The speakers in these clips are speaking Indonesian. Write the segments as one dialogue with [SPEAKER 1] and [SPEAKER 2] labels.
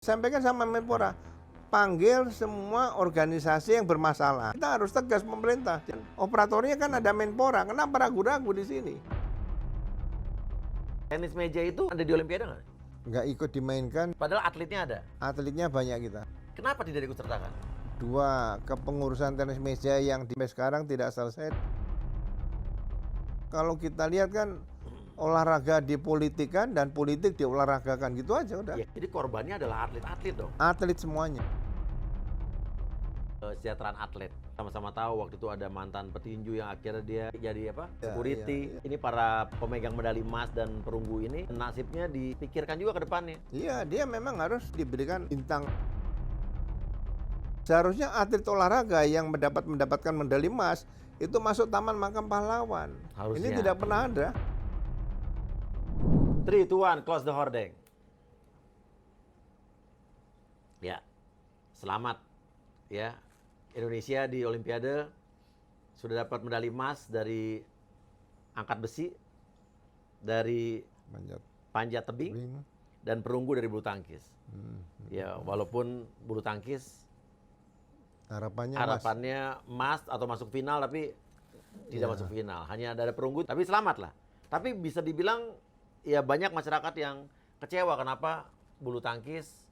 [SPEAKER 1] Sampaikan sama Menpora, panggil semua organisasi yang bermasalah. Kita harus tegas pemerintah. Operatornya kan ada Menpora, kenapa ragu-ragu di sini?
[SPEAKER 2] Tenis meja itu ada di Olimpiade nggak?
[SPEAKER 1] Nggak ikut dimainkan,
[SPEAKER 2] Padahal atletnya ada.
[SPEAKER 1] atletnya banyak kita.
[SPEAKER 2] Kenapa tidak diikutsertakan?
[SPEAKER 1] Dua, kepengurusan tenis meja yang sampai sekarang tidak selesai. Kalau kita lihat kan, olahraga dipolitikan dan politik diolahragakan, gitu aja udah.
[SPEAKER 2] Ya, jadi korbannya adalah atlet-atlet dong.
[SPEAKER 1] Atlet semuanya.
[SPEAKER 2] Kesejahteraan atlet. Sama-sama tahu waktu itu ada mantan petinju yang akhirnya dia jadi apa?
[SPEAKER 1] Ya,
[SPEAKER 2] Security.
[SPEAKER 1] ya.
[SPEAKER 2] Ini para pemegang medali emas dan perunggu ini nasibnya dipikirkan juga ke depannya.
[SPEAKER 1] Iya, dia memang harus diberikan bintang. Seharusnya atlet olahraga yang mendapatkan medali emas itu masuk Taman Makam Pahlawan.
[SPEAKER 2] Harusnya.
[SPEAKER 1] Ini tidak pernah ada.
[SPEAKER 2] 3, 2, 1, close the hordeng. Ya, selamat ya. Indonesia di Olimpiade sudah dapat medali emas dari angkat besi, dari panjat tebing, dan perunggu dari bulu tangkis. Ya, walaupun bulu tangkis harapannya emas atau masuk final, tapi tidak masuk final. Hanya ada perunggu, tapi selamat lah. Tapi bisa dibilang ya banyak masyarakat yang kecewa kenapa bulu tangkis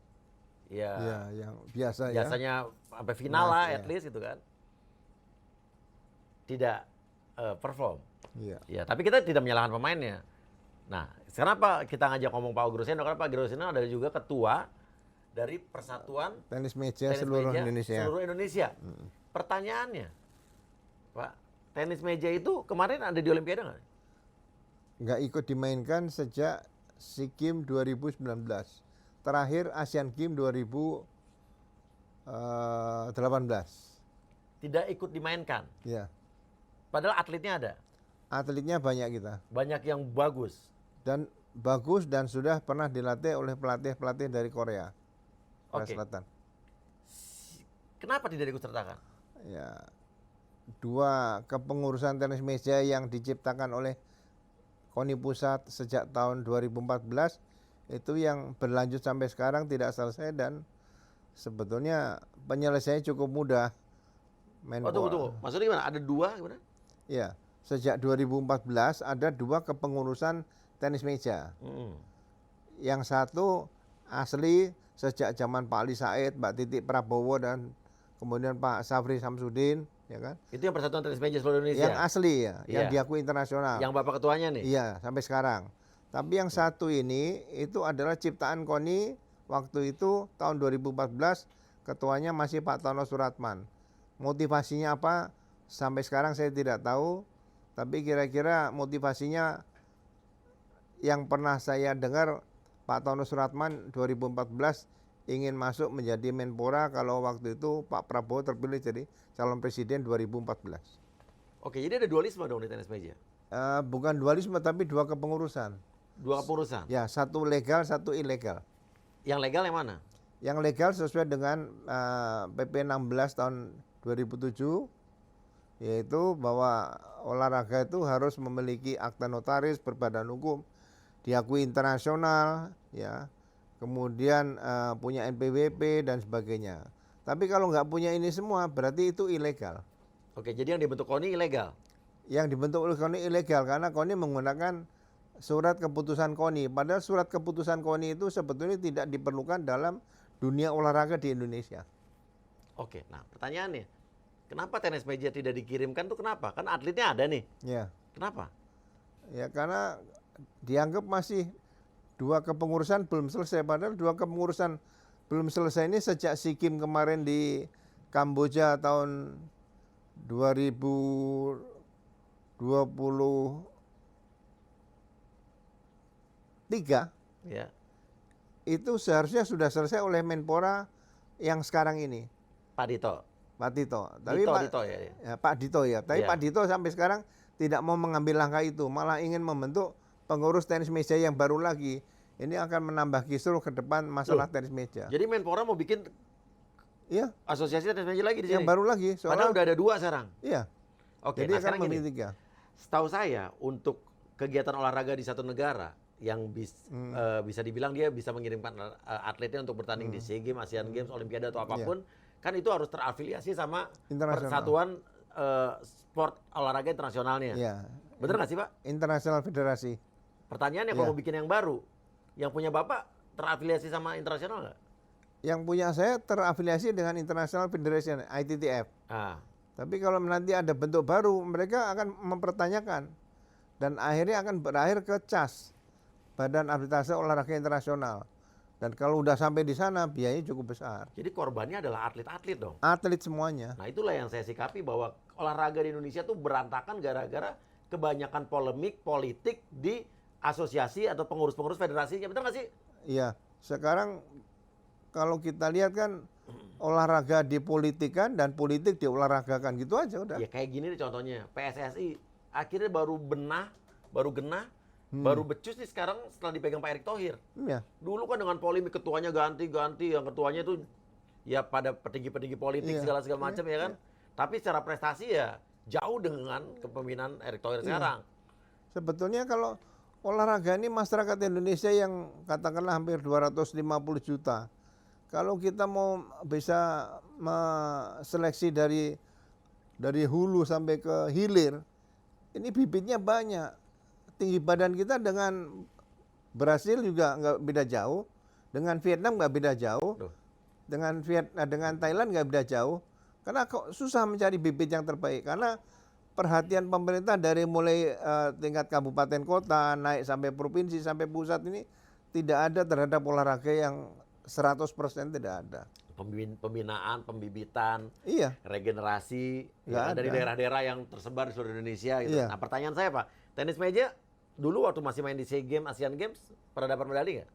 [SPEAKER 2] ya
[SPEAKER 1] yang biasa
[SPEAKER 2] biasanya sampai final lah at least gitu kan tidak perform.
[SPEAKER 1] Iya.
[SPEAKER 2] Ya, tapi kita tidak menyalahkan pemainnya. Nah, kenapa kita ngajak ngomong Pak Groseno? Karena Pak Groseno adalah juga ketua dari Persatuan
[SPEAKER 1] Tenis meja
[SPEAKER 2] Tenis
[SPEAKER 1] seluruh
[SPEAKER 2] Meja
[SPEAKER 1] Indonesia.
[SPEAKER 2] Seluruh Indonesia. Pertanyaannya, Pak, tenis meja itu kemarin ada di Olimpiade nggak?
[SPEAKER 1] Nggak ikut dimainkan sejak SEA Games 2019. Terakhir Asian Games 2018.
[SPEAKER 2] Tidak ikut dimainkan.
[SPEAKER 1] Ya.
[SPEAKER 2] Padahal atletnya ada.
[SPEAKER 1] Atletnya banyak kita.
[SPEAKER 2] Banyak yang bagus.
[SPEAKER 1] Dan bagus dan sudah pernah dilatih oleh pelatih-pelatih dari Korea. Korea
[SPEAKER 2] Oke.
[SPEAKER 1] Selatan.
[SPEAKER 2] Kenapa tidak diikutsertakan?
[SPEAKER 1] Ya. Dua, kepengurusan tenis meja yang diciptakan oleh KONI Pusat sejak tahun 2014 itu yang berlanjut sampai sekarang tidak selesai dan sebetulnya penyelesaiannya cukup mudah.
[SPEAKER 2] Oh, tunggu. Maksudnya gimana? Ada dua gimana?
[SPEAKER 1] Ya, sejak 2014 ada dua kepengurusan tenis meja. Yang satu asli sejak zaman Pak Ali Said, Mbak Titik Prabowo dan kemudian Pak Safri Samsudin, ya kan?
[SPEAKER 2] Itu yang Persatuan Tenis Meja seluruh Indonesia.
[SPEAKER 1] Yang asli ya, yang diakui internasional.
[SPEAKER 2] Yang Bapak ketuanya nih.
[SPEAKER 1] Iya, sampai sekarang. Tapi yang satu ini itu adalah ciptaan KONI waktu itu tahun 2014, ketuanya masih Pak Tono Suratman. Motivasinya apa? Sampai sekarang saya tidak tahu, tapi kira-kira motivasinya yang pernah saya dengar Pak Tono Suratman 2014 ingin masuk menjadi Menpora kalau waktu itu Pak Prabowo terpilih jadi calon presiden 2014.
[SPEAKER 2] Oke, jadi ada dualisme dong di tenis meja?
[SPEAKER 1] Bukan dualisme tapi dua kepengurusan.
[SPEAKER 2] Dua kepengurusan?
[SPEAKER 1] Ya, satu legal, satu ilegal.
[SPEAKER 2] Yang legal yang mana?
[SPEAKER 1] Yang legal sesuai dengan PP 16 tahun 2007, yaitu bahwa olahraga itu harus memiliki akta notaris berbadan hukum, diakui internasional, ya, kemudian punya NPWP dan sebagainya. Tapi kalau nggak punya ini semua, berarti itu ilegal.
[SPEAKER 2] Oke, jadi yang dibentuk KONI ilegal?
[SPEAKER 1] Yang dibentuk oleh KONI ilegal karena KONI menggunakan surat keputusan KONI. Padahal surat keputusan KONI itu sebetulnya tidak diperlukan dalam dunia olahraga di Indonesia.
[SPEAKER 2] Oke, nah pertanyaannya, kenapa tenis meja tidak dikirimkan tuh kenapa? Kan atletnya ada nih.
[SPEAKER 1] Ya.
[SPEAKER 2] Kenapa?
[SPEAKER 1] Ya karena dianggap masih dua kepengurusan belum selesai. Padahal dua kepengurusan belum selesai ini sejak SEA Games kemarin di Kamboja tahun 2023
[SPEAKER 2] Ya.
[SPEAKER 1] itu seharusnya sudah selesai oleh Menpora yang sekarang ini.
[SPEAKER 2] Pak Dito.
[SPEAKER 1] Pak Tito. Tapi
[SPEAKER 2] Dito ya.
[SPEAKER 1] Pak Dito ya. Tapi
[SPEAKER 2] Ya.
[SPEAKER 1] Pak Dito sampai sekarang tidak mau mengambil langkah itu, malah ingin membentuk pengurus tenis meja yang baru lagi. Ini akan menambah kisruh ke depan masalah tenis meja.
[SPEAKER 2] Jadi Menpora mau bikin asosiasi tenis meja lagi di sini?
[SPEAKER 1] Yang baru lagi.
[SPEAKER 2] Padahal udah ada dua sekarang?
[SPEAKER 1] Iya.
[SPEAKER 2] Oke,
[SPEAKER 1] jadi
[SPEAKER 2] nah
[SPEAKER 1] akan
[SPEAKER 2] sekarang gini.
[SPEAKER 1] memilih 3.
[SPEAKER 2] Setahu saya untuk kegiatan olahraga di satu negara bisa dibilang dia bisa mengirimkan atletnya untuk bertanding di SEA Games, ASEAN Games, Olimpiade atau apapun, kan itu harus terafiliasi sama
[SPEAKER 1] Internasional.
[SPEAKER 2] persatuan sport olahraga internasionalnya.
[SPEAKER 1] Iya.
[SPEAKER 2] Bener nggak sih Pak?
[SPEAKER 1] Internasional Federasi.
[SPEAKER 2] Pertanyaannya
[SPEAKER 1] Iya.
[SPEAKER 2] kalau mau bikin yang baru, yang punya Bapak terafiliasi sama internasional nggak?
[SPEAKER 1] Yang punya saya terafiliasi dengan International Federation, ITTF.
[SPEAKER 2] Ah,
[SPEAKER 1] Tapi kalau nanti ada bentuk baru, mereka akan mempertanyakan. Dan akhirnya akan berakhir ke CAS, Badan Arbitrase Olahraga Internasional. Dan kalau udah sampai di sana, biayanya cukup besar.
[SPEAKER 2] jadi korbannya adalah atlet-atlet dong.
[SPEAKER 1] Atlet semuanya.
[SPEAKER 2] Nah itulah yang saya sikapi bahwa olahraga di Indonesia tuh berantakan gara-gara kebanyakan polemik politik di asosiasi atau pengurus-pengurus federasinya. Betul nggak sih?
[SPEAKER 1] Iya, sekarang kalau kita lihat kan olahraga dipolitikan dan politik diolahragakan gitu aja udah.
[SPEAKER 2] Ya kayak gini nih contohnya, PSSI akhirnya baru genah, baru becus nih sekarang setelah dipegang Pak Erick Thohir.
[SPEAKER 1] Iya.
[SPEAKER 2] Dulu kan dengan polemik ketuanya ganti-ganti, yang ketuanya itu ya pada petinggi-petinggi politik
[SPEAKER 1] Iya,
[SPEAKER 2] segala macam ya kan. Tapi secara prestasi ya jauh dengan kepemimpinan Erick Thohir sekarang.
[SPEAKER 1] Sebetulnya kalau olahraga ini masyarakat Indonesia yang katakanlah hampir 250 juta. Kalau kita mau bisa seleksi dari hulu sampai ke hilir, ini bibitnya banyak. Tinggi badan kita dengan Brasil juga nggak beda jauh, dengan Vietnam nggak beda jauh,
[SPEAKER 2] Loh.
[SPEAKER 1] dengan Thailand nggak beda jauh. Karena kok susah mencari bibit yang terbaik. Karena perhatian pemerintah dari mulai tingkat kabupaten kota naik sampai provinsi sampai pusat ini tidak ada terhadap olahraga yang 100% tidak ada.
[SPEAKER 2] Pembinaan, pembibitan,
[SPEAKER 1] Iya.
[SPEAKER 2] regenerasi
[SPEAKER 1] Nggak
[SPEAKER 2] ya, dari
[SPEAKER 1] ada.
[SPEAKER 2] daerah-daerah yang tersebar di seluruh Indonesia gitu.
[SPEAKER 1] Iya.
[SPEAKER 2] Nah pertanyaan saya Pak, tenis meja dulu waktu masih main di SEA Games, ASEAN Games pernah dapat medali nggak?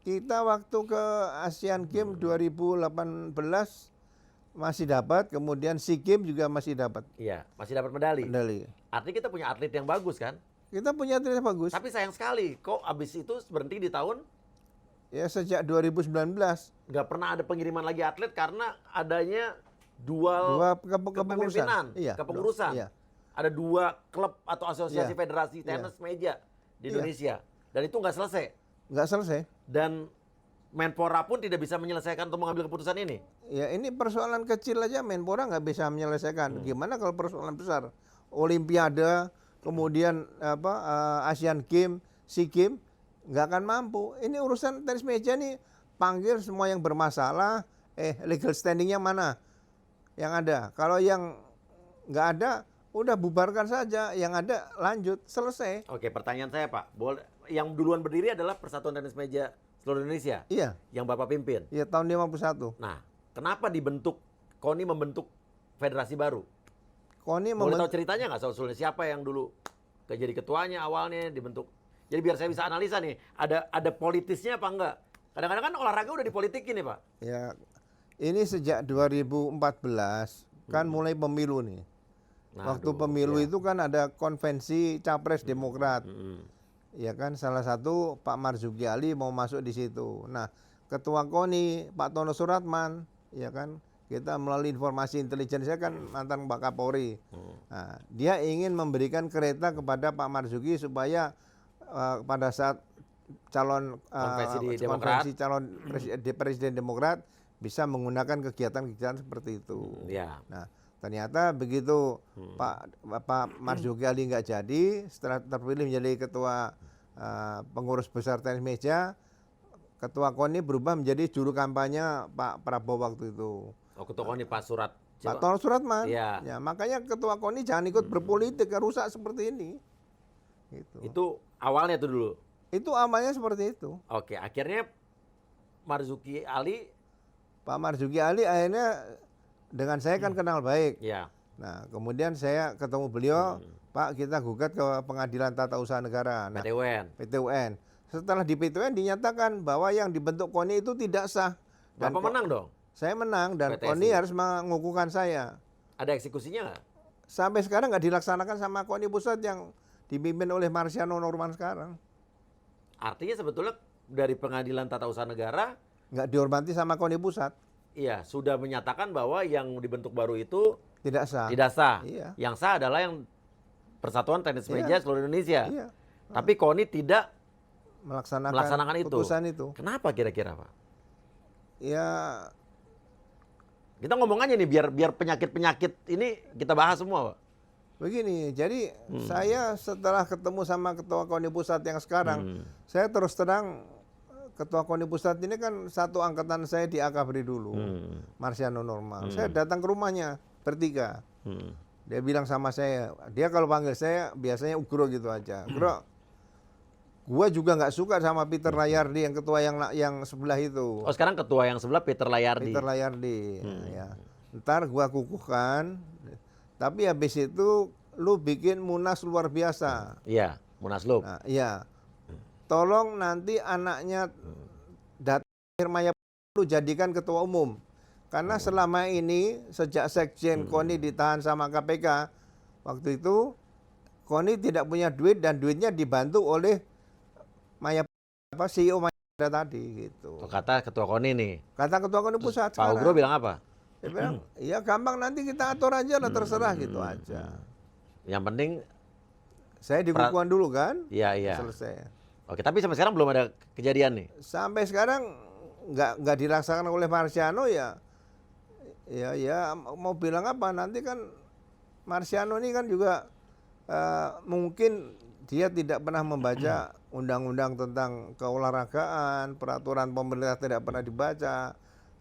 [SPEAKER 1] Kita waktu ke Asian Games 2018 masih dapat, kemudian SEA Games juga masih dapat
[SPEAKER 2] Iya, masih dapat medali.
[SPEAKER 1] medali.
[SPEAKER 2] Artinya kita punya atlet yang bagus kan?
[SPEAKER 1] Kita punya atlet bagus.
[SPEAKER 2] Tapi sayang sekali, kok abis itu berhenti di tahun
[SPEAKER 1] Ya sejak 2019
[SPEAKER 2] nggak pernah ada pengiriman lagi atlet karena adanya dual
[SPEAKER 1] dua
[SPEAKER 2] kepemimpinan,
[SPEAKER 1] Iya.
[SPEAKER 2] kepengurusan.
[SPEAKER 1] Iya.
[SPEAKER 2] Ada dua klub atau asosiasi
[SPEAKER 1] Iya.
[SPEAKER 2] federasi tenis meja di
[SPEAKER 1] Iya.
[SPEAKER 2] Indonesia. Dan itu nggak selesai.
[SPEAKER 1] Nggak selesai.
[SPEAKER 2] Dan Menpora pun tidak bisa menyelesaikan atau mengambil keputusan ini.
[SPEAKER 1] Ya ini persoalan kecil aja Menpora nggak bisa menyelesaikan. Gimana kalau persoalan besar? Olimpiade, kemudian Asian Games, SEA Games nggak akan mampu. Ini urusan tenis meja nih, panggil semua yang bermasalah, legal standingnya mana yang ada. Kalau yang nggak ada, udah bubarkan saja. Yang ada lanjut, selesai.
[SPEAKER 2] Oke, pertanyaan saya Pak, yang duluan berdiri adalah Persatuan Tenis Meja Seluruh Indonesia
[SPEAKER 1] Iya,
[SPEAKER 2] yang Bapak pimpin.
[SPEAKER 1] ya tahun 51.
[SPEAKER 2] Nah, kenapa KONI membentuk federasi baru?
[SPEAKER 1] KONI
[SPEAKER 2] Boleh tahu ceritanya nggak soal siapa yang dulu jadi ketuanya awalnya dibentuk? Jadi biar saya bisa analisa nih, ada politisnya apa enggak? Kadang-kadang kan olahraga udah dipolitikin nih Pak.
[SPEAKER 1] Ya, ini sejak 2014 kan mulai pemilu nih.
[SPEAKER 2] Nah,
[SPEAKER 1] Waktu
[SPEAKER 2] aduh,
[SPEAKER 1] pemilu
[SPEAKER 2] ya.
[SPEAKER 1] itu kan ada konvensi capres Demokrat. Ya kan, salah satu Pak Marzuki Ali mau masuk di situ. Nah, Ketua KONI Pak Tono Suratman, ya kan, kita melalui informasi intelijen, saya kan mantan Pak Kapolri. Nah, dia ingin memberikan kereta kepada Pak Marzuki supaya pada saat calon
[SPEAKER 2] Konvensi
[SPEAKER 1] calon presiden Demokrat bisa menggunakan kegiatan-kegiatan seperti itu.
[SPEAKER 2] Ya.
[SPEAKER 1] Nah, ternyata begitu Pak Marzuki Ali nggak jadi, setelah terpilih menjadi ketua pengurus besar tenis meja, ketua KONI berubah menjadi juru kampanye Pak Prabowo waktu itu.
[SPEAKER 2] Oh, ketua KONI Pak Surat.
[SPEAKER 1] Pak Tono Suratman.
[SPEAKER 2] Iya.
[SPEAKER 1] Ya, makanya ketua KONI jangan ikut berpolitik, rusak seperti ini. Gitu.
[SPEAKER 2] Itu awalnya tuh dulu.
[SPEAKER 1] Itu awalnya seperti itu.
[SPEAKER 2] Oke, akhirnya Marzuki Ali,
[SPEAKER 1] Pak Marzuki Ali akhirnya dengan saya kan kenal baik.
[SPEAKER 2] ya.
[SPEAKER 1] Nah, kemudian saya ketemu beliau, Pak, kita gugat ke Pengadilan Tata Usaha Negara. Nah,
[SPEAKER 2] PT UN.
[SPEAKER 1] PT UN. Setelah di PT UN dinyatakan bahwa yang dibentuk KONI itu tidak sah.
[SPEAKER 2] Bapak menang dong.
[SPEAKER 1] Saya menang dan
[SPEAKER 2] PTSI.
[SPEAKER 1] KONI harus mengukuhkan saya.
[SPEAKER 2] Ada eksekusinya nggak?
[SPEAKER 1] Sampai sekarang nggak dilaksanakan sama KONI pusat yang dipimpin oleh Marsiano Norman sekarang.
[SPEAKER 2] Artinya sebetulnya dari Pengadilan Tata Usaha Negara,
[SPEAKER 1] Nggak dihormati sama KONI pusat.
[SPEAKER 2] iya sudah menyatakan bahwa yang dibentuk baru itu
[SPEAKER 1] Tidak sah.
[SPEAKER 2] tidak sah.
[SPEAKER 1] Iya.
[SPEAKER 2] Yang sah adalah yang Persatuan Tenis
[SPEAKER 1] Iya.
[SPEAKER 2] Meja Seluruh Indonesia.
[SPEAKER 1] Iya.
[SPEAKER 2] Tapi KONI tidak
[SPEAKER 1] melaksanakan
[SPEAKER 2] itu.
[SPEAKER 1] putusan itu.
[SPEAKER 2] Kenapa kira-kira, Pak?
[SPEAKER 1] Ya
[SPEAKER 2] Kita ngomong aja nih biar penyakit-penyakit ini kita bahas semua, Pak.
[SPEAKER 1] begini, jadi saya setelah ketemu sama Ketua KONI Pusat yang sekarang, saya terus terang Ketua KONI Pusat ini kan satu angkatan saya di Akabri dulu, Marsiano Normal. Saya datang ke rumahnya bertiga. Dia bilang sama saya, dia kalau panggil saya biasanya Ugro gitu aja. Ugro, gua juga nggak suka sama Peter Layardi yang ketua yang sebelah itu.
[SPEAKER 2] Oh, sekarang ketua yang sebelah Peter Layardi.
[SPEAKER 1] Peter Layardi, ya. Ntar gua kukuhkan, tapi habis itu lu bikin munas luar biasa.
[SPEAKER 2] Iya, Munaslup.
[SPEAKER 1] Nah, iya. Tolong nanti anaknya datang Maya lu jadikan ketua umum. Karena selama ini sejak Sekjen KONI ditahan sama KPK, waktu itu KONI tidak punya duit dan duitnya dibantu oleh Maya CEO Maya tadi gitu.
[SPEAKER 2] Kata ketua KONI nih.
[SPEAKER 1] Kata Ketua KONI Pusat
[SPEAKER 2] Pak Ugro bilang apa?
[SPEAKER 1] dia bilang, ya gampang nanti kita atur aja lah terserah gitu aja.
[SPEAKER 2] Yang penting,
[SPEAKER 1] Saya dikukuhan dulu kan,
[SPEAKER 2] iya.
[SPEAKER 1] selesai.
[SPEAKER 2] Oke, tapi sampai sekarang belum ada kejadian nih.
[SPEAKER 1] Sampai sekarang nggak dilaksanakan oleh Marsiano ya mau bilang apa nanti kan Marsiano ini kan juga mungkin dia tidak pernah membaca undang-undang tentang keolahragaan, peraturan pemerintah tidak pernah dibaca.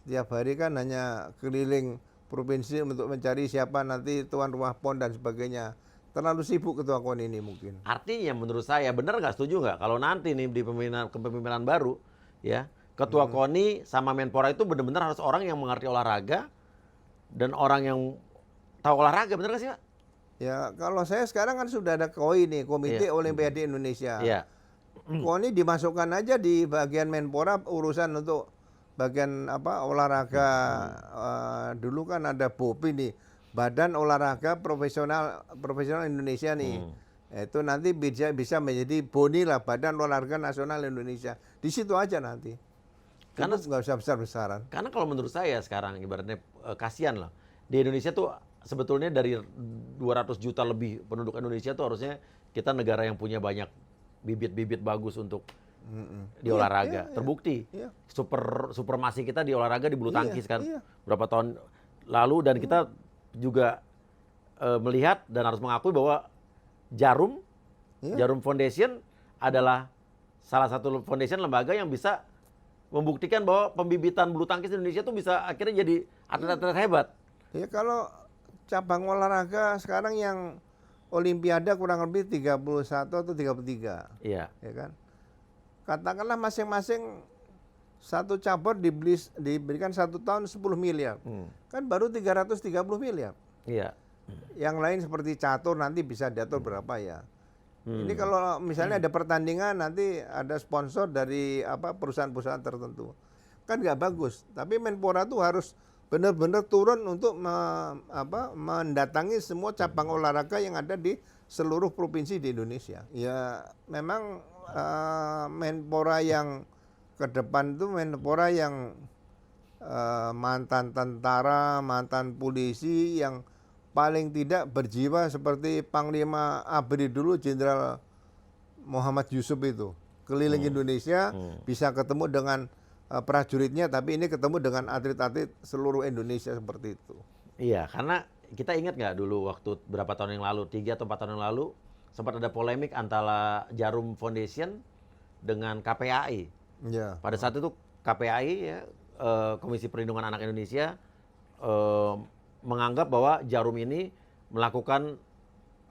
[SPEAKER 1] Tiap hari kan hanya keliling provinsi untuk mencari siapa nanti tuan rumah PON dan sebagainya. Terlalu sibuk Ketua KONI ini mungkin.
[SPEAKER 2] Artinya menurut saya, benar nggak setuju nggak kalau nanti nih di kepemimpinan baru, ya Ketua KONI sama Menpora itu benar-benar harus orang yang mengerti olahraga dan orang yang tahu olahraga, benar nggak sih, Pak?
[SPEAKER 1] Ya kalau saya sekarang kan sudah ada KOI nih, Komite Olimpiade Indonesia.
[SPEAKER 2] Iya.
[SPEAKER 1] KONI dimasukkan aja di bagian Menpora urusan untuk bagian apa olahraga. Dulu kan ada BOPI nih, Badan Olahraga Profesional Indonesia nih. Itu nanti bisa menjadi BONI lah, Badan Olahraga Nasional Indonesia. Di situ aja nanti. Karena nggak usah besar-besaran.
[SPEAKER 2] Karena kalau menurut saya sekarang ibaratnya kasihan lah. Di Indonesia tuh sebetulnya dari 200 juta lebih penduduk Indonesia tuh harusnya kita negara yang punya banyak bibit-bibit bagus untuk di olahraga. Terbukti. Supremasi kita di olahraga di bulu tangkis kan. Berapa tahun lalu dan kita juga melihat dan harus mengakui bahwa Jarum Foundation adalah salah satu foundation lembaga yang bisa membuktikan bahwa pembibitan bulu tangkis di Indonesia tuh bisa akhirnya jadi atlet-atlet hebat.
[SPEAKER 1] Ya kalau cabang olahraga sekarang yang Olimpiade kurang lebih 31 atau 33.
[SPEAKER 2] Iya.
[SPEAKER 1] Ya kan? Katakanlah masing-masing satu cabur diberikan 1 tahun 10 miliar. Kan baru 330 miliar.
[SPEAKER 2] Iya.
[SPEAKER 1] Yang lain seperti catur nanti bisa diatur berapa ya. Ini kalau misalnya ada pertandingan nanti ada sponsor dari perusahaan-perusahaan tertentu. Kan nggak bagus. Tapi Menpora tuh harus benar-benar turun untuk mendatangi semua cabang olahraga yang ada di seluruh provinsi di Indonesia. Ya memang Menpora yang ke depan itu Menpora yang mantan tentara, mantan polisi yang paling tidak berjiwa seperti Panglima ABRI dulu Jenderal Muhammad Yusuf itu. Keliling Indonesia bisa ketemu dengan prajuritnya, tapi ini ketemu dengan atlet-atlet seluruh Indonesia seperti itu.
[SPEAKER 2] Iya, karena kita ingat nggak dulu waktu berapa tahun yang lalu, 3 atau 4 tahun yang lalu, sempat ada polemik antara Jarum Foundation dengan KPAI.
[SPEAKER 1] Ya.
[SPEAKER 2] Pada saat itu KPAI, ya, Komisi Perlindungan Anak Indonesia, menganggap bahwa Jarum ini melakukan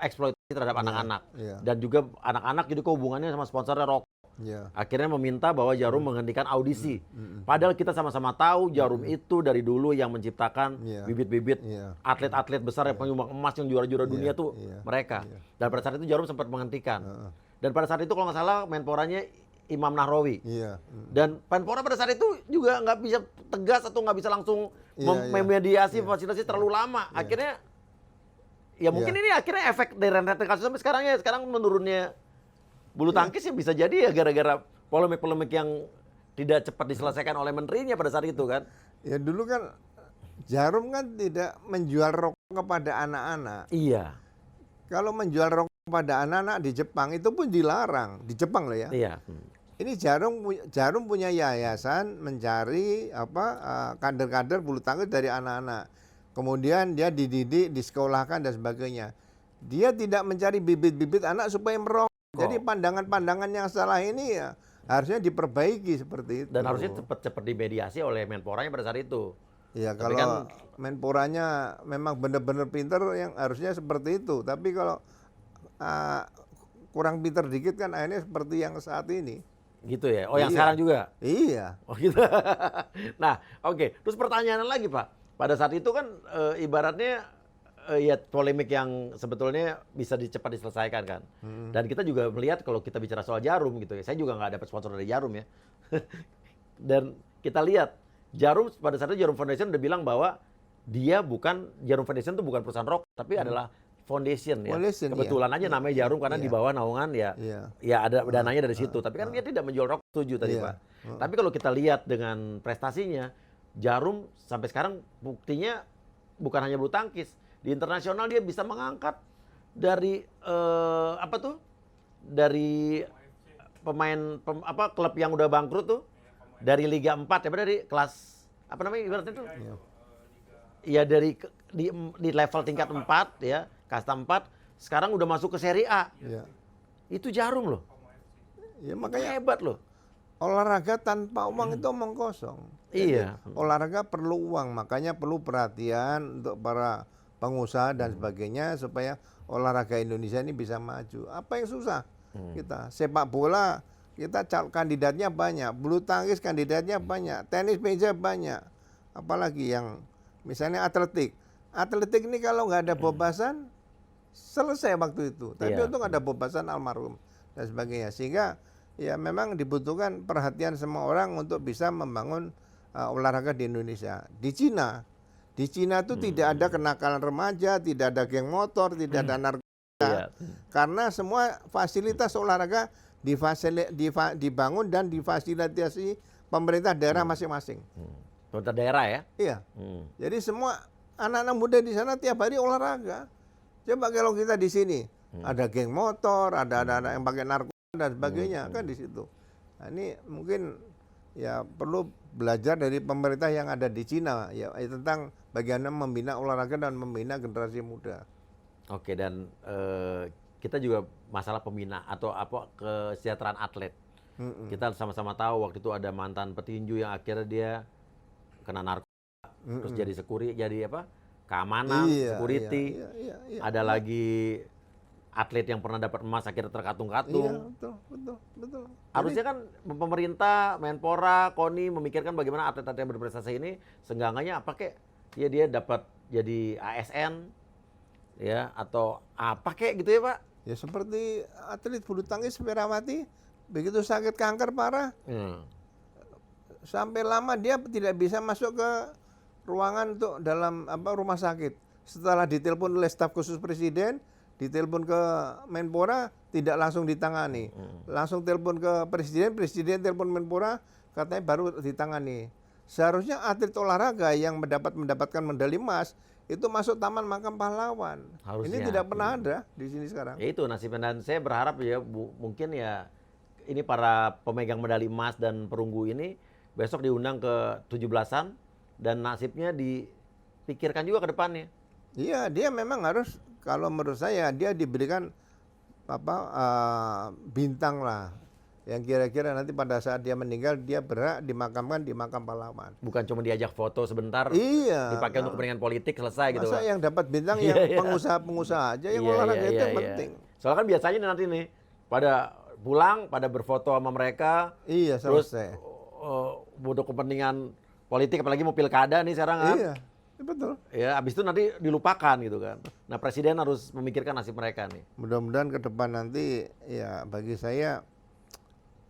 [SPEAKER 2] eksploitasi terhadap anak-anak. Dan juga anak-anak jadi hubungannya sama sponsornya rokok. Akhirnya meminta bahwa Jarum menghentikan audisi. Padahal kita sama-sama tahu Jarum itu dari dulu yang menciptakan bibit-bibit atlet-atlet besar yang penyumbang emas yang juara-juara dunia tuh mereka. Dan pada saat itu Jarum sempat menghentikan. Dan pada saat itu kalau nggak salah Menporanya Imam Nahrawi. Dan Menpora pada saat itu juga nggak bisa tegas atau nggak bisa langsung memediasi fasilitasi terlalu lama. Akhirnya ya mungkin ini akhirnya efek dari rentetan kasus sampai sekarang ya. Sekarang menurunnya bulu tangkis ya bisa jadi ya gara-gara polemik-polemik yang tidak cepat diselesaikan oleh menterinya pada saat itu kan.
[SPEAKER 1] Ya dulu kan Jarum kan tidak menjual rokok kepada anak-anak.
[SPEAKER 2] Iya.
[SPEAKER 1] Kalau menjual rokok kepada anak-anak di Jepang itu pun dilarang. Di Jepang loh ya.
[SPEAKER 2] Iya.
[SPEAKER 1] ini Jarum punya yayasan mencari kader-kader bulu tangkis dari anak-anak. Kemudian dia dididik, disekolahkan dan sebagainya. Dia tidak mencari bibit-bibit anak supaya merokok. Jadi pandangan-pandangan yang salah ini ya harusnya diperbaiki seperti itu.
[SPEAKER 2] Dan harusnya cepat-cepat dimediasi oleh Menporanya pada saat itu.
[SPEAKER 1] Ya
[SPEAKER 2] Tapi
[SPEAKER 1] kalau Menporanya memang benar-benar pinter yang harusnya seperti itu. Tapi kalau kurang pinter dikit kan akhirnya seperti yang saat ini.
[SPEAKER 2] Gitu ya? Oh yang
[SPEAKER 1] Iya.
[SPEAKER 2] sekarang juga?
[SPEAKER 1] Iya.
[SPEAKER 2] Oh gitu. Nah oke, terus pertanyaan lagi Pak. Pada saat itu kan ibaratnya ya polemik yang sebetulnya bisa cepat diselesaikan kan. Dan kita juga melihat kalau kita bicara soal Jarum gitu ya. Saya juga nggak dapat sponsor dari Jarum ya. Dan kita lihat Jarum pada saat itu Jarum Foundation udah bilang bahwa dia bukan, Jarum Foundation itu bukan perusahaan rokok tapi adalah foundation ya.
[SPEAKER 1] Foundation,
[SPEAKER 2] Kebetulan aja namanya Jarum karena di bawah naungan ya.
[SPEAKER 1] Iya.
[SPEAKER 2] Ya ada dananya dari situ. Tapi kan dia tidak menjual rokok, setuju tadi
[SPEAKER 1] Iya.
[SPEAKER 2] Pak. Tapi kalau kita lihat dengan prestasinya, Jarum sampai sekarang buktinya bukan hanya bulu tangkis. Di internasional dia bisa mengangkat dari dari pemain klub yang udah bangkrut tuh dari Liga 4 ya, dari kelas apa namanya ibaratnya tuh? Ya dari di level tingkat 4 ya, kasta 4 sekarang udah masuk ke Serie A.
[SPEAKER 1] Iya.
[SPEAKER 2] Itu Jarum loh.
[SPEAKER 1] Ya makanya
[SPEAKER 2] Hebat loh.
[SPEAKER 1] olahraga tanpa uang itu omong kosong.
[SPEAKER 2] Iya.
[SPEAKER 1] Olahraga perlu uang, makanya perlu perhatian untuk para pengusaha dan sebagainya supaya olahraga Indonesia ini bisa maju. Apa yang susah? Kita sepak bola, kita kandidatnya banyak, bulu tangkis kandidatnya banyak, tenis meja banyak. Apalagi yang misalnya atletik. Atletik ini kalau nggak ada Bobasan selesai waktu itu. Tapi
[SPEAKER 2] Iya.
[SPEAKER 1] untung ada Bobasan almarhum dan sebagainya. Sehingga ya memang dibutuhkan perhatian semua orang untuk bisa membangun olahraga di Indonesia. Di Cina itu tidak ada kenakalan remaja, tidak ada geng motor, tidak ada narkotika.
[SPEAKER 2] Iya.
[SPEAKER 1] Karena semua fasilitas olahraga dibangun dan difasilitasi pemerintah daerah masing-masing.
[SPEAKER 2] Pemerintah daerah ya.
[SPEAKER 1] Iya. Jadi semua anak-anak muda di sana tiap hari olahraga. Coba kalau kita di sini ada geng motor, ada anak yang pakai narkotika dan sebagainya kan di situ. Nah, ini mungkin ya perlu belajar dari pemerintah yang ada di Cina ya tentang bagaimana membina olahraga dan membina generasi muda.
[SPEAKER 2] Oke, dan kita juga masalah pembina atau kesejahteraan atlet. Kita sama-sama tahu waktu itu ada mantan petinju yang akhirnya dia kena narkoba, terus jadi keamanan, security.
[SPEAKER 1] Iya.
[SPEAKER 2] Ada lagi atlet yang pernah dapat emas akhirnya terkatung-katung.
[SPEAKER 1] Iya, betul.
[SPEAKER 2] Harusnya kan pemerintah, Menpora, KONI memikirkan bagaimana atlet-atlet yang berprestasi ini seenggaknya ya dia dapat jadi ASN ya atau apa kayak gitu ya Pak?
[SPEAKER 1] Ya seperti atlet bulu tangkis Perawati begitu sakit kanker parah sampai lama dia tidak bisa masuk ke ruangan untuk dalam rumah sakit. Setelah ditelepon oleh staf khusus presiden, ditelepon ke Menpora tidak langsung ditangani. Langsung telepon ke presiden telepon Menpora katanya baru ditangani. Seharusnya atlet olahraga yang mendapatkan medali emas itu masuk Taman Makam Pahlawan.
[SPEAKER 2] Harusnya.
[SPEAKER 1] Ini tidak pernah ada di sini sekarang.
[SPEAKER 2] Ya itu nasibnya, dan saya berharap ya mungkin ya ini para pemegang medali emas dan perunggu ini besok diundang ke 17-an dan nasibnya dipikirkan juga ke depannya.
[SPEAKER 1] Iya, dia memang harus, kalau menurut saya dia diberikan bintang lah yang kira-kira nanti pada saat dia meninggal dia berhak dimakamkan di makam pahlawan.
[SPEAKER 2] Bukan cuma diajak foto sebentar,
[SPEAKER 1] Iya.
[SPEAKER 2] dipakai untuk kepentingan politik selesai gitu.
[SPEAKER 1] Masa
[SPEAKER 2] Pak.
[SPEAKER 1] yang dapat bintang yang pengusaha-pengusaha aja yang olahraga itu yang penting.
[SPEAKER 2] Soalnya kan biasanya nanti nih pada pulang pada berfoto sama mereka.
[SPEAKER 1] Iya,
[SPEAKER 2] terus
[SPEAKER 1] selesai.
[SPEAKER 2] untuk kepentingan politik apalagi mau pilkada nih sekarang kan.
[SPEAKER 1] Iya, betul.
[SPEAKER 2] Ya, habis itu nanti dilupakan gitu kan. Nah, presiden harus memikirkan nasib mereka nih.
[SPEAKER 1] Mudah-mudahan ke depan nanti ya bagi saya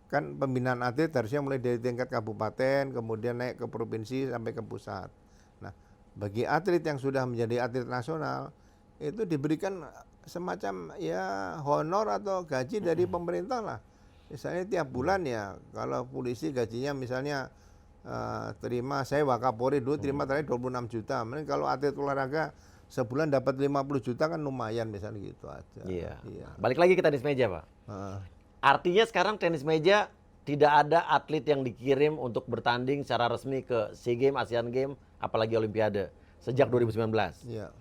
[SPEAKER 1] kan pembinaan atlet harusnya mulai dari tingkat kabupaten, kemudian naik ke provinsi sampai ke pusat. Nah, bagi atlet yang sudah menjadi atlet nasional itu diberikan semacam ya honor atau gaji dari pemerintah lah. Misalnya tiap bulan ya, kalau polisi gajinya misalnya terima, saya Wakapolri dulu terima tadi 26 juta. Mungkin kalau atlet olahraga sebulan dapat 50 juta kan lumayan misalnya gitu aja.
[SPEAKER 2] Iya. Balik lagi ke tenis meja, Pak. Artinya sekarang tenis meja tidak ada atlet yang dikirim untuk bertanding secara resmi ke SEA Games, ASEAN Games, apalagi Olimpiade sejak 2019.
[SPEAKER 1] Iya.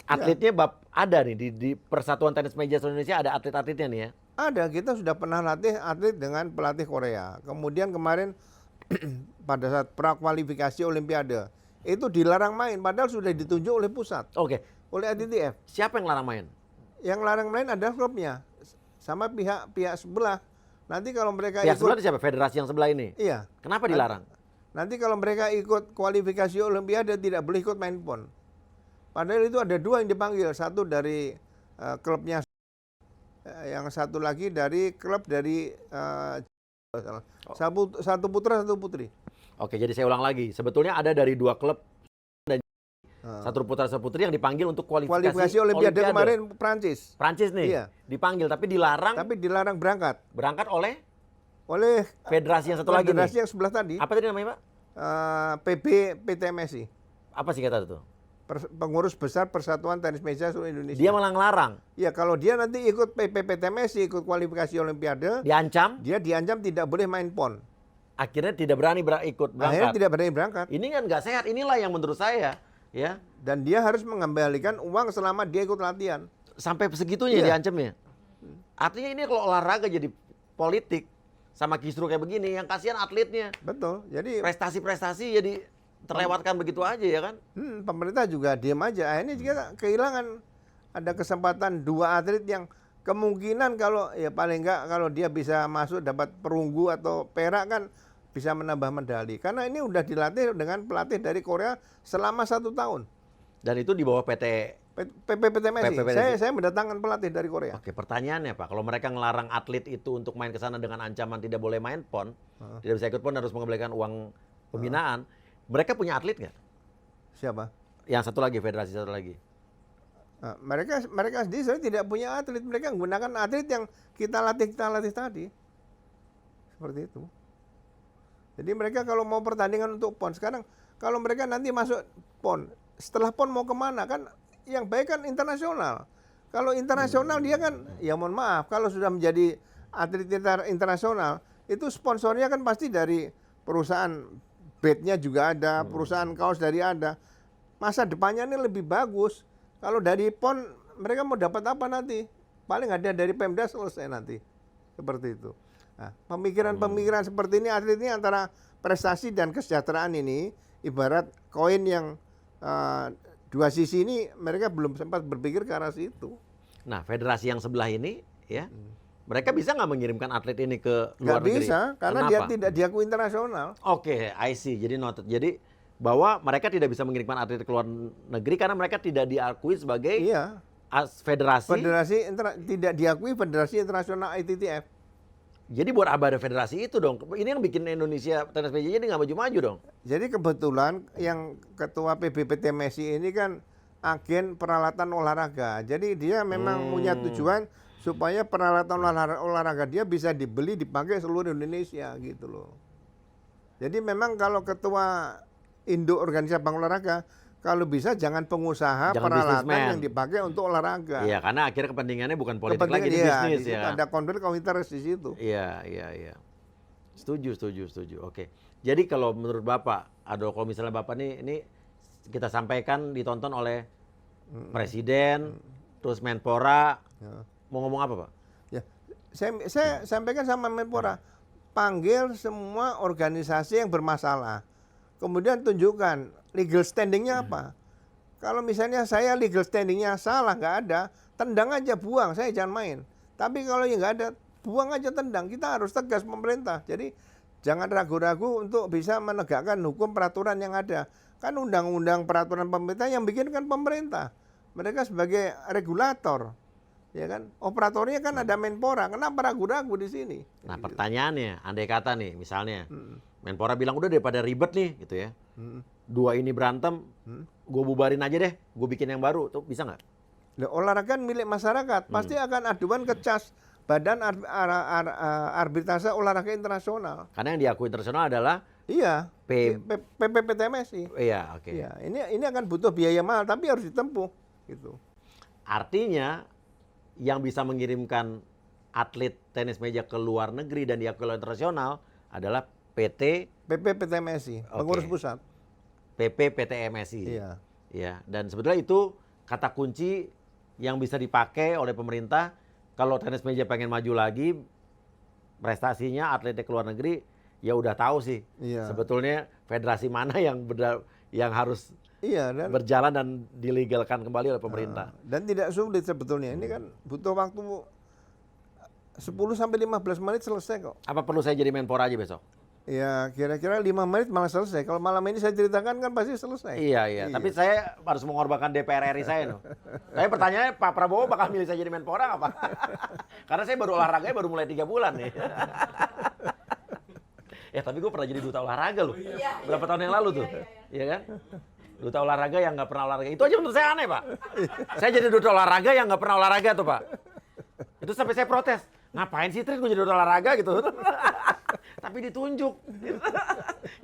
[SPEAKER 2] Atletnya ada nih di Persatuan Tenis Meja Seluruh Indonesia, ada atlet-atletnya nih ya.
[SPEAKER 1] Ada, kita sudah pernah latih atlet dengan pelatih Korea. Kemudian kemarin pada saat prakualifikasi Olimpiade itu dilarang main, padahal sudah ditunjuk oleh pusat,
[SPEAKER 2] Oke,
[SPEAKER 1] oleh ITTF.
[SPEAKER 2] siapa yang larang main?
[SPEAKER 1] Yang larang main adalah klubnya, sama pihak sebelah. Nanti kalau mereka
[SPEAKER 2] Pihak sebelah
[SPEAKER 1] ikut,
[SPEAKER 2] itu siapa? Federasi yang sebelah ini.
[SPEAKER 1] iya.
[SPEAKER 2] Kenapa dilarang?
[SPEAKER 1] Nanti kalau mereka ikut kualifikasi Olimpiade tidak boleh ikut main pon. Padahal itu ada 2 yang dipanggil, satu dari klubnya, yang satu lagi dari klub dari satu putra satu putri.
[SPEAKER 2] Oke, jadi saya ulang lagi. Sebetulnya ada dari 2 klub dan satu putra satu putri yang dipanggil untuk
[SPEAKER 1] Kualifikasi Olimpiade kemarin Prancis.
[SPEAKER 2] Prancis nih,
[SPEAKER 1] Iya.
[SPEAKER 2] dipanggil tapi dilarang
[SPEAKER 1] Tapi dilarang berangkat
[SPEAKER 2] berangkat oleh
[SPEAKER 1] oleh
[SPEAKER 2] federasi yang satu lagi
[SPEAKER 1] federasi
[SPEAKER 2] nih.
[SPEAKER 1] yang sebelah tadi,
[SPEAKER 2] Apa tadi namanya, Pak?
[SPEAKER 1] PB PTMSI,
[SPEAKER 2] Apa sih kata itu?
[SPEAKER 1] Pengurus Besar Persatuan Tenis Meja Seluruh Indonesia.
[SPEAKER 2] Dia malah ngelarang.
[SPEAKER 1] Ya, kalau dia nanti ikut PTMSI, ikut kualifikasi Olimpiade,
[SPEAKER 2] Diancam,
[SPEAKER 1] dia diancam tidak boleh main pon.
[SPEAKER 2] akhirnya tidak berani ikut
[SPEAKER 1] Akhirnya
[SPEAKER 2] berangkat.
[SPEAKER 1] tidak berani berangkat.
[SPEAKER 2] Ini kan nggak sehat. Inilah yang menurut saya ya
[SPEAKER 1] Dan dia harus mengembalikan uang selama dia ikut latihan.
[SPEAKER 2] sampai segitunya
[SPEAKER 1] Iya.
[SPEAKER 2] diancamnya. Artinya ini kalau olahraga jadi politik sama kisru kayak begini, yang kasihan atletnya.
[SPEAKER 1] Betul. Jadi
[SPEAKER 2] Prestasi-prestasi jadi terlewatkan begitu aja ya kan?
[SPEAKER 1] pemerintah juga diam aja. Akhirnya kita kehilangan, ada kesempatan 2 atlet yang kemungkinan kalau ya paling enggak kalau dia bisa masuk dapat perunggu atau perak kan bisa menambah medali. Karena ini udah dilatih dengan pelatih dari Korea selama 1 tahun.
[SPEAKER 2] Dan itu di bawah PT.
[SPEAKER 1] PPPTMSI.
[SPEAKER 2] PPPTMSI.
[SPEAKER 1] Saya mendatangkan pelatih dari Korea.
[SPEAKER 2] Oke, pertanyaannya Pak, kalau mereka ngelarang atlet itu untuk main ke sana dengan ancaman tidak boleh main pon, tidak bisa ikut pon, harus mengembalikan uang pembinaan, mereka punya atlet nggak?
[SPEAKER 1] Siapa?
[SPEAKER 2] Yang satu lagi, federasi satu lagi.
[SPEAKER 1] Nah, mereka sendiri sebenarnya tidak punya atlet. Mereka menggunakan atlet yang kita latih tadi. Seperti itu. Jadi mereka kalau mau pertandingan untuk PON sekarang, kalau mereka nanti masuk PON, setelah PON mau kemana kan? Yang baik kan internasional. Kalau internasional dia kan, ya mohon maaf, kalau sudah menjadi atlet internasional, itu sponsornya kan pasti dari perusahaan bednya juga ada, perusahaan kaos dari ada. Masa depannya ini lebih bagus. Kalau dari PON mereka mau dapat apa nanti? Paling ada dari Pemda selesai nanti. Seperti itu. Nah, pemikiran-pemikiran seperti ini atlet ini antara prestasi dan kesejahteraan ini ibarat koin yang 2 sisi ini, mereka belum sempat berpikir ke arah situ.
[SPEAKER 2] Nah, federasi yang sebelah ini ya, mereka bisa nggak mengirimkan atlet ini ke luar
[SPEAKER 1] Nggak
[SPEAKER 2] negeri?
[SPEAKER 1] bisa, karena
[SPEAKER 2] Kenapa?
[SPEAKER 1] dia tidak diakui internasional.
[SPEAKER 2] Oke, I see. Jadi noted. Jadi bahwa mereka tidak bisa mengirimkan atlet ke luar negeri karena mereka tidak diakui sebagai
[SPEAKER 1] Iya,
[SPEAKER 2] federasi.
[SPEAKER 1] tidak diakui Federasi Internasional ITTF.
[SPEAKER 2] Jadi buat apa ada federasi itu dong? Ini yang bikin Indonesia tenis meja jadi nggak maju-maju dong.
[SPEAKER 1] Jadi kebetulan yang ketua PBPTMSI ini kan agen peralatan olahraga. Jadi dia memang punya tujuan supaya peralatan olahraga dia bisa dibeli dipakai seluruh Indonesia gitu loh. Jadi memang kalau ketua induk organisasi cabang olahraga, kalau bisa jangan pengusaha
[SPEAKER 2] Jangan
[SPEAKER 1] peralatan
[SPEAKER 2] businessman.
[SPEAKER 1] yang dipakai untuk olahraga.
[SPEAKER 2] Iya, karena akhirnya kepentingannya bukan politik
[SPEAKER 1] Kepentingan
[SPEAKER 2] lagi, ini
[SPEAKER 1] dia,
[SPEAKER 2] bisnis
[SPEAKER 1] di situ
[SPEAKER 2] ya.
[SPEAKER 1] ada konflik of interest di situ.
[SPEAKER 2] Iya. Setuju. Oke. Jadi kalau menurut Bapak, kalau misalnya Bapak nih, ini kita sampaikan ditonton oleh Presiden, terus Menpora,
[SPEAKER 1] Ya.
[SPEAKER 2] mau ngomong apa Pak?
[SPEAKER 1] Ya, saya sampaikan sama Menpora, panggil semua organisasi yang bermasalah. Kemudian tunjukkan legal standingnya apa. Kalau misalnya saya legal standingnya salah, nggak ada, tendang aja, buang, saya jangan main. Tapi kalau yang nggak ada, buang aja, tendang. Kita harus tegas pemerintah. Jadi jangan ragu-ragu untuk bisa menegakkan hukum peraturan yang ada. Kan undang-undang peraturan pemerintah yang bikin kan pemerintah. Mereka sebagai regulator. Ya kan? Operatornya kan ada Menpora. Kenapa ragu-ragu di sini?
[SPEAKER 2] Nah pertanyaannya, andai kata nih misalnya, Menpora bilang udah daripada ribet nih gitu ya. 2 ini berantem, gue bubarin aja deh, gue bikin yang baru, tuh bisa nggak?
[SPEAKER 1] Nah, olahraga milik masyarakat, pasti akan aduan ke CAS, Badan Arbitrase Olahraga Internasional.
[SPEAKER 2] Karena yang diakui internasional adalah
[SPEAKER 1] Iya,
[SPEAKER 2] P-
[SPEAKER 1] PPPTMSI.
[SPEAKER 2] iya, oke.
[SPEAKER 1] Iya, ini akan butuh biaya mahal, tapi harus ditempuh, gitu.
[SPEAKER 2] Artinya yang bisa mengirimkan atlet tenis meja ke luar negeri dan diakui oleh internasional adalah PT
[SPEAKER 1] PTMSI, pengurus
[SPEAKER 2] Oke.
[SPEAKER 1] pusat.
[SPEAKER 2] PPTMSI.
[SPEAKER 1] Iya.
[SPEAKER 2] Ya, dan sebetulnya itu kata kunci yang bisa dipakai oleh pemerintah kalau tenis meja pengen maju lagi prestasinya atletnya ke luar negeri, ya udah tahu sih.
[SPEAKER 1] Iya.
[SPEAKER 2] Sebetulnya federasi mana yang harus
[SPEAKER 1] Iya, dan
[SPEAKER 2] berjalan dan dilegalkan kembali oleh pemerintah.
[SPEAKER 1] dan tidak sulit sebetulnya. Ini kan butuh waktu 10 sampai 15 menit selesai kok.
[SPEAKER 2] Apa perlu saya jadi menpora aja besok?
[SPEAKER 1] Ya, kira-kira 5 menit malah selesai. Kalau malam ini saya ceritakan kan pasti selesai.
[SPEAKER 2] Iya. Tapi saya harus mengorbankan DPR RI saya loh. Tapi pertanyaannya Pak Prabowo bakal milih saya jadi menpora nggak Pak? Karena saya baru olahraganya baru mulai 3 bulan nih. Ya tapi gue pernah jadi duta olahraga loh. Berapa tahun yang lalu tuh? Iya kan? Duta olahraga yang nggak pernah olahraga. Itu aja menurut saya aneh Pak. Saya jadi duta olahraga yang nggak pernah olahraga tuh Pak. Itu sampai saya protes. Ngapain sih Tris gue jadi duta olahraga gitu. Tapi ditunjuk.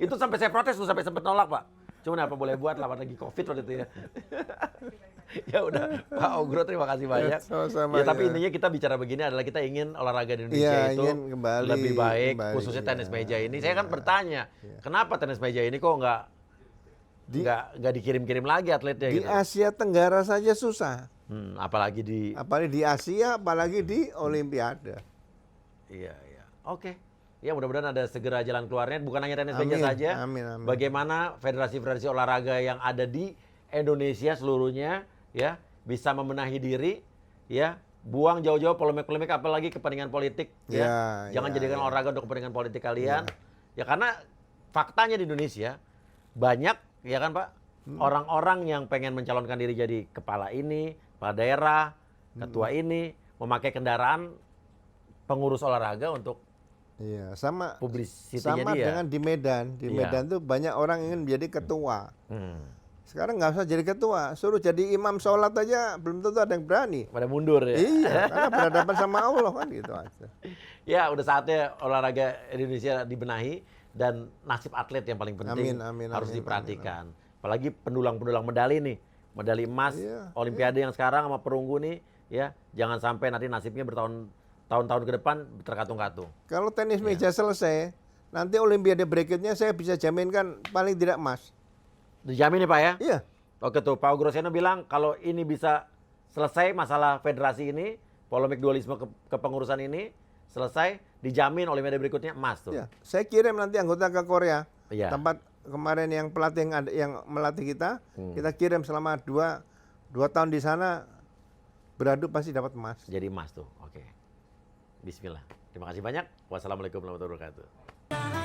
[SPEAKER 2] Itu sampai saya protes tuh, sampai sempet nolak Pak. Cuman apa boleh buat lah lagi COVID waktu itu ya. Ya udah Pak Ogro terima kasih banyak.
[SPEAKER 1] Sama-sama,
[SPEAKER 2] Ya tapi
[SPEAKER 1] ya.
[SPEAKER 2] intinya kita bicara begini adalah kita ingin olahraga di Indonesia
[SPEAKER 1] Iya,
[SPEAKER 2] itu
[SPEAKER 1] ingin kembali,
[SPEAKER 2] lebih baik,
[SPEAKER 1] kembali,
[SPEAKER 2] khususnya
[SPEAKER 1] iya.
[SPEAKER 2] tenis meja ini. Saya kan bertanya, kenapa tenis meja ini kok nggak dikirim-kirim lagi atletnya
[SPEAKER 1] Di
[SPEAKER 2] gitu?
[SPEAKER 1] Asia Tenggara saja susah.
[SPEAKER 2] Apalagi di
[SPEAKER 1] Apalagi di Asia, apalagi di Olimpiade.
[SPEAKER 2] Iya. Oke. Ya mudah-mudahan ada segera jalan keluarnya, bukan hanya tenis meja
[SPEAKER 1] Amin,
[SPEAKER 2] saja.
[SPEAKER 1] amin.
[SPEAKER 2] Bagaimana federasi-federasi olahraga yang ada di Indonesia seluruhnya ya bisa membenahi diri, ya buang jauh-jauh polemik-polemik apalagi kepentingan politik, ya. Jangan jadikan olahraga untuk kepentingan politik kalian. Ya karena faktanya di Indonesia banyak ya kan Pak orang-orang yang pengen mencalonkan diri jadi kepala ini, kepala daerah, ketua ini memakai kendaraan pengurus olahraga untuk
[SPEAKER 1] Iya, sama
[SPEAKER 2] publicity-nya dia.
[SPEAKER 1] dengan di Medan. Di
[SPEAKER 2] Iya.
[SPEAKER 1] Medan tuh banyak orang ingin menjadi ketua.
[SPEAKER 2] Hmm.
[SPEAKER 1] Sekarang nggak usah jadi ketua, suruh jadi imam sholat aja belum tentu ada yang berani.
[SPEAKER 2] Pada mundur ya.
[SPEAKER 1] Iya, karena berhadapan sama Allah kan gitu aja.
[SPEAKER 2] Ya udah saatnya olahraga Indonesia dibenahi dan nasib atlet yang paling penting harus diperhatikan. Apalagi pendulang-pendulang medali nih, medali emas,
[SPEAKER 1] Iya,
[SPEAKER 2] Olimpiade yang sekarang sama perunggu nih, ya jangan sampai nanti nasibnya tahun-tahun ke depan terkatung-katung.
[SPEAKER 1] Kalau tenis meja selesai, nanti Olimpiade berikutnya saya bisa jaminkan paling tidak emas.
[SPEAKER 2] Dijamin ya Pak ya?
[SPEAKER 1] Iya.
[SPEAKER 2] Oke tuh, Pak Groseno bilang kalau ini bisa selesai masalah federasi ini, polemik dualisme kepengurusan ini selesai, dijamin Olimpiade berikutnya emas tuh.
[SPEAKER 1] Iya. Saya kirim nanti anggota ke Korea.
[SPEAKER 2] Iya.
[SPEAKER 1] Tempat kemarin yang pelatih yang melatih kita, kita kirim selama 2 tahun di sana beradu pasti dapat emas.
[SPEAKER 2] Jadi emas tuh. Oke. Bismillah. Terima kasih banyak. Wassalamualaikum warahmatullahi wabarakatuh.